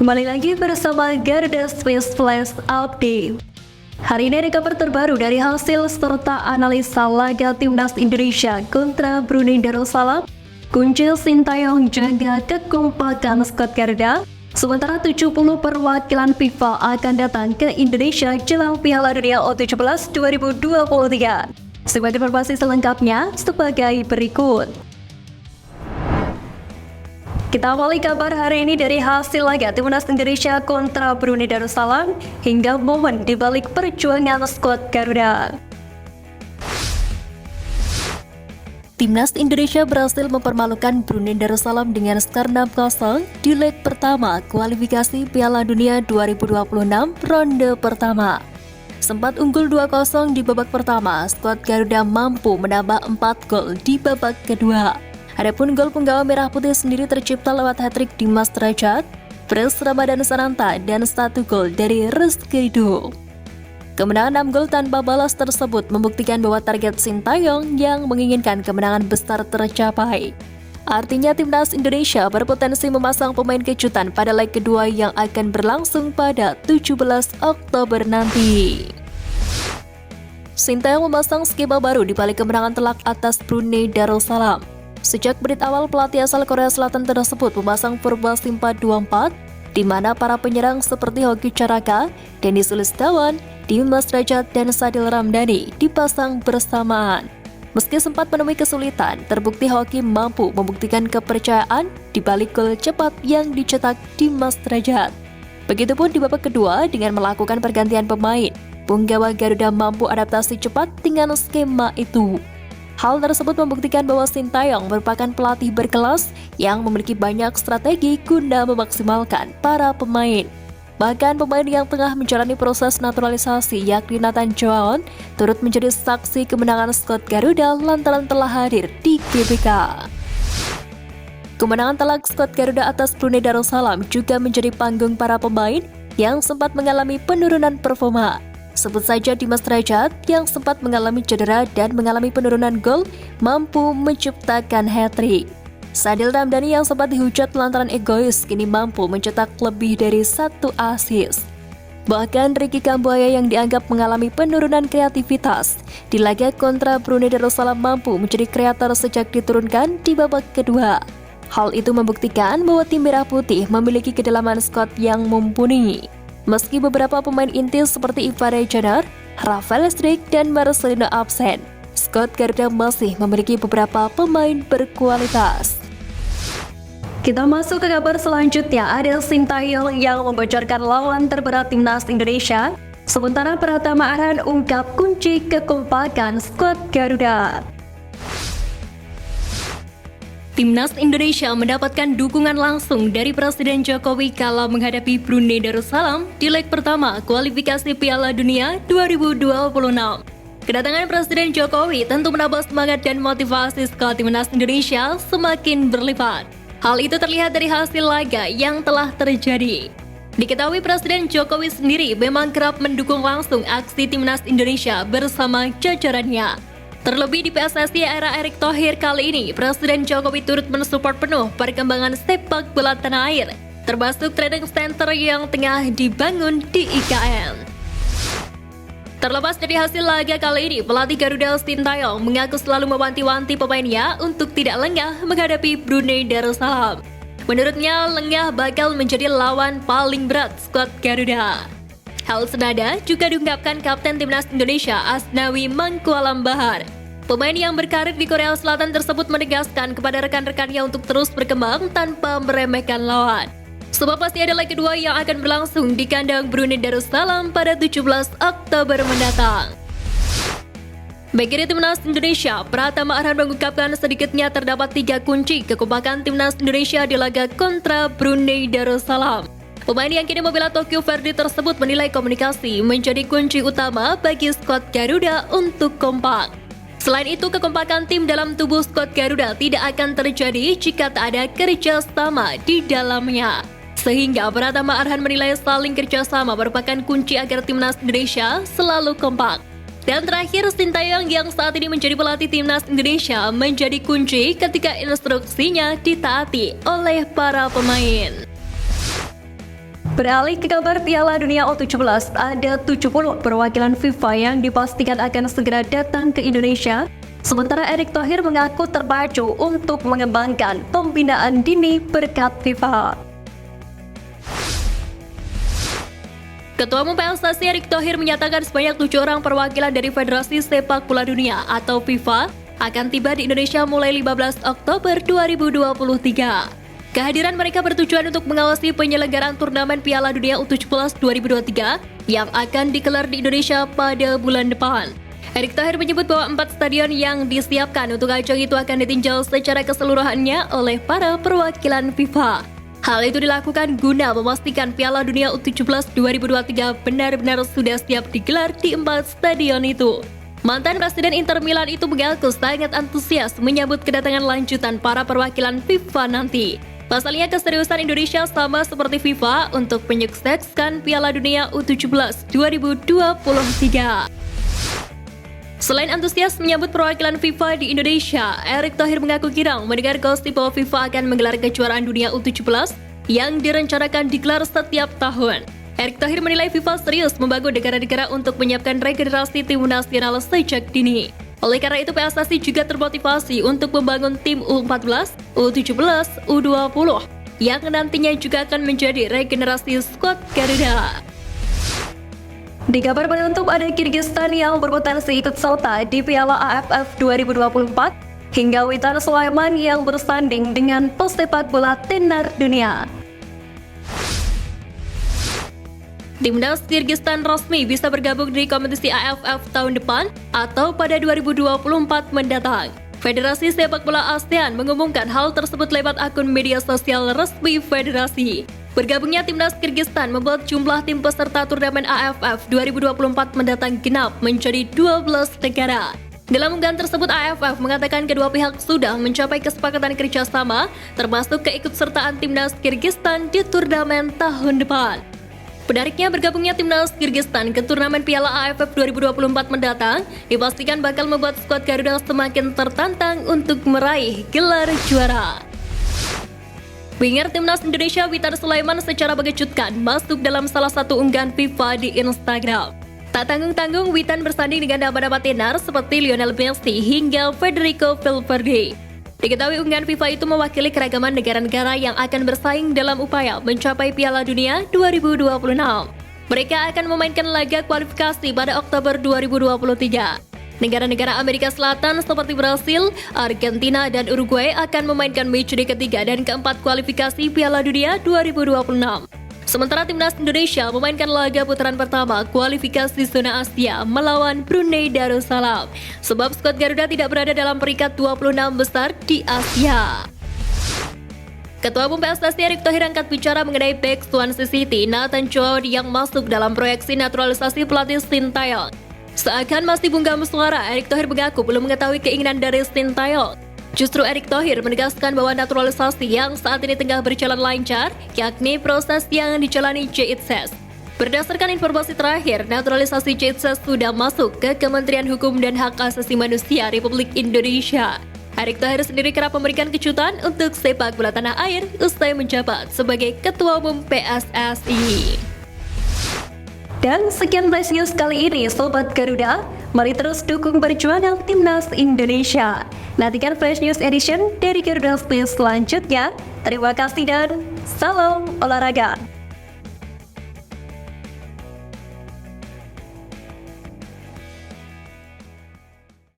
Kembali lagi bersama Garuda Space Flash Update. Hari ini ada kabar terbaru dari hasil serta analisa laga Timnas Indonesia kontra Brunei Darussalam. Kunci Sintayong jaga kekompakan skuad Garuda. Sementara 70 perwakilan FIFA akan datang ke Indonesia jelang Piala Dunia U17 2023. Sebagai informasi selengkapnya sebagai berikut. Kita awali kabar hari ini dari hasil laga Timnas Indonesia kontra Brunei Darussalam hingga momen dibalik perjuangan skuad Garuda. Timnas Indonesia berhasil mempermalukan Brunei Darussalam dengan skor 6-0 di leg pertama kualifikasi Piala Dunia 2026 ronde pertama. Sempat unggul 2-0 di babak pertama, skuad Garuda mampu menambah 4 gol di babak kedua. Adapun gol penggawa merah putih sendiri tercipta lewat hat-trick Dimas Derajat, Prince Ramadan Sananta, dan 1 gol dari Rizky Ridho. Kemenangan 6 gol tanpa balas tersebut membuktikan bahwa target Sintayong yang menginginkan kemenangan besar tercapai. Artinya Timnas Indonesia berpotensi memasang pemain kejutan pada leg kedua yang akan berlangsung pada 17 Oktober nanti. Sintayong memasang skema baru di balik kemenangan telak atas Brunei Darussalam. Sejak menit awal, pelatih asal Korea Selatan tersebut memasang formasi 4-2-4, di mana para penyerang seperti Hoki Caraka, Denny Sulistawan, Dimas Derajat, dan Sadil Ramdhani dipasang bersamaan. Meski sempat menemui kesulitan, terbukti Hoki mampu membuktikan kepercayaan di balik gol cepat yang dicetak Dimas Derajat. Begitupun di babak kedua dengan melakukan pergantian pemain, punggawa Garuda mampu adaptasi cepat dengan skema itu. Hal tersebut membuktikan bahwa Sintayong merupakan pelatih berkelas yang memiliki banyak strategi guna memaksimalkan para pemain. Bahkan pemain yang tengah menjalani proses naturalisasi yakni Nathan Joaon turut menjadi saksi kemenangan skuad Garuda lantaran telah hadir di GBK. Kemenangan telak skuad Garuda atas Brunei Darussalam juga menjadi panggung para pemain yang sempat mengalami penurunan performa. Sebut saja Dimas Derajat yang sempat mengalami cedera dan mengalami penurunan gol mampu menciptakan hat-trick. Sadil Ramdhani yang sempat dihujat lantaran egois kini mampu mencetak lebih dari 1 assist. Bahkan Ricky Kambuaya yang dianggap mengalami penurunan kreativitas di laga kontra Brunei Darussalam mampu menjadi kreator sejak diturunkan di babak kedua. Hal itu membuktikan bahwa tim merah putih memiliki kedalaman skuad yang mumpuni. Meski beberapa pemain inti seperti Ivare Janar, Rafael Strik, dan Marcelino absen, skuad Garuda masih memiliki beberapa pemain berkualitas. Kita masuk ke kabar selanjutnya, ada Sintayong yang membocorkan lawan terberat Timnas Indonesia, sementara Pratama Arhan ungkap kunci kekompakan skuad Garuda. Timnas Indonesia mendapatkan dukungan langsung dari Presiden Jokowi kala menghadapi Brunei Darussalam di leg pertama kualifikasi Piala Dunia 2026. Kedatangan Presiden Jokowi tentu menambah semangat dan motivasi skuad Timnas Indonesia semakin berlipat. Hal itu terlihat dari hasil laga yang telah terjadi. Diketahui Presiden Jokowi sendiri memang kerap mendukung langsung aksi Timnas Indonesia bersama jajarannya. Terlebih di PSSI era Erick Thohir kali ini, Presiden Jokowi turut mensupport penuh perkembangan sepak bola tanah air, termasuk training center yang tengah dibangun di IKN. Terlepas dari hasil laga kali ini, pelatih Garuda Sintayong mengaku selalu mewanti-wanti pemainnya untuk tidak lengah menghadapi Brunei Darussalam. Menurutnya, lengah bakal menjadi lawan paling berat skuad Garuda. Hal senada juga diungkapkan Kapten Timnas Indonesia Asnawi Mangkualam Bahar. Pemain yang berkarir di Korea Selatan tersebut menegaskan kepada rekan-rekannya untuk terus berkembang tanpa meremehkan lawan. Sebab pasti ada leg kedua yang akan berlangsung di kandang Brunei Darussalam pada 17 Oktober mendatang. Bagi Timnas Indonesia, Pratama Arhan mengungkapkan sedikitnya terdapat 3 kunci kekompakan Timnas Indonesia di laga kontra Brunei Darussalam. Pemain yang kini membela Tokyo Verde tersebut menilai komunikasi menjadi kunci utama bagi skuad Garuda untuk kompak. Selain itu, kekompakan tim dalam tubuh skuad Garuda tidak akan terjadi jika tak ada kerja sama di dalamnya. Sehingga Pratama Arhan menilai saling kerjasama merupakan kunci agar Timnas Indonesia selalu kompak. Dan terakhir, Sintayong yang saat ini menjadi pelatih Timnas Indonesia menjadi kunci ketika instruksinya ditaati oleh para pemain. Beralih ke kabar Piala Dunia U17, ada 70 perwakilan FIFA yang dipastikan akan segera datang ke Indonesia. Sementara Erick Thohir mengaku terpacu untuk mengembangkan pembinaan dini berkat FIFA. Ketua Umum PSSI Erick Thohir menyatakan sebanyak 7 orang perwakilan dari Federasi Sepak Bola Dunia atau FIFA akan tiba di Indonesia mulai 15 Oktober 2023. Kehadiran mereka bertujuan untuk mengawasi penyelenggaraan turnamen Piala Dunia U17 2023 yang akan digelar di Indonesia pada bulan depan. Erick Thohir menyebut bahwa 4 stadion yang disiapkan untuk ajang itu akan ditinjau secara keseluruhannya oleh para perwakilan FIFA. Hal itu dilakukan guna memastikan Piala Dunia U17 2023 benar-benar sudah siap digelar di 4 stadion itu. Mantan Presiden Inter Milan itu mengaku sangat antusias menyambut kedatangan lanjutan para perwakilan FIFA nanti. Pasalnya keseriusan Indonesia sama seperti FIFA untuk menyukseskan Piala Dunia U17 2023. Selain antusias menyambut perwakilan FIFA di Indonesia, Erick Thohir mengaku girang mendengar gosip bahwa FIFA akan menggelar kejuaraan dunia U17 yang direncanakan digelar setiap tahun. Erick Thohir menilai FIFA serius membangun negara-negara untuk menyiapkan regenerasi tim nasional sejak dini. Oleh karena itu, PSSI juga termotivasi untuk membangun tim U14, U17, U20 yang nantinya juga akan menjadi regenerasi skuad Garuda. Di kabar penutup, ada Kyrgyzstan yang berpotensi ikut serta di Piala AFF 2024 hingga Witan Sulaiman yang bersanding dengan pesepak bola tenar dunia. Timnas Kyrgyzstan resmi bisa bergabung di kompetisi AFF tahun depan atau pada 2024 mendatang. Federasi Sepak Bola ASEAN mengumumkan hal tersebut lewat akun media sosial resmi federasi. Bergabungnya Timnas Kyrgyzstan membuat jumlah tim peserta turnamen AFF 2024 mendatang genap menjadi 12 negara. Dalam unggahan tersebut, AFF mengatakan kedua pihak sudah mencapai kesepakatan kerjasama termasuk keikutsertaan Timnas Kyrgyzstan di turnamen tahun depan. Menariknya, bergabungnya Timnas Kyrgyzstan ke turnamen Piala AFF 2024 mendatang dipastikan bakal membuat skuad Garuda semakin tertantang untuk meraih gelar juara. Winger Timnas Indonesia Witan Sulaiman secara mengejutkan masuk dalam salah satu unggahan FIFA di Instagram. Tak tanggung-tanggung, Witan bersanding dengan nama-nama tenar seperti Lionel Messi hingga Federico Valverde. Diketahui unggahan FIFA itu mewakili keragaman negara-negara yang akan bersaing dalam upaya mencapai Piala Dunia 2026. Mereka akan memainkan laga kualifikasi pada Oktober 2023. Negara-negara Amerika Selatan seperti Brasil, Argentina, dan Uruguay akan memainkan matchday ketiga dan keempat kualifikasi Piala Dunia 2026. Sementara Timnas Indonesia memainkan laga putaran pertama kualifikasi zona Asia melawan Brunei Darussalam, sebab skuad Garuda tidak berada dalam peringkat 26 besar di Asia. Ketua Umum PSSI Erick Thohir angkat bicara mengenai bek Swansea City Nathan Jones yang masuk dalam proyeksi naturalisasi pelatih Sintayong. Seakan masih bunga suara, Erick Thohir mengaku belum mengetahui keinginan dari Sintayong. Justru Erick Thohir menegaskan bahwa naturalisasi yang saat ini tengah berjalan lancar, yakni proses yang dijalani JITSES. Berdasarkan informasi terakhir, naturalisasi JITSES sudah masuk ke Kementerian Hukum dan Hak Asasi Manusia Republik Indonesia. Erick Thohir sendiri kerap memberikan kejutan untuk sepak bola tanah air usai menjabat sebagai Ketua Umum PSSI. Dan sekian Flash News kali ini, Sobat Garuda. Mari terus dukung perjuangan Timnas Indonesia. Nantikan Flash News Edition dari Garuda Space selanjutnya. Terima kasih dan salam olahraga.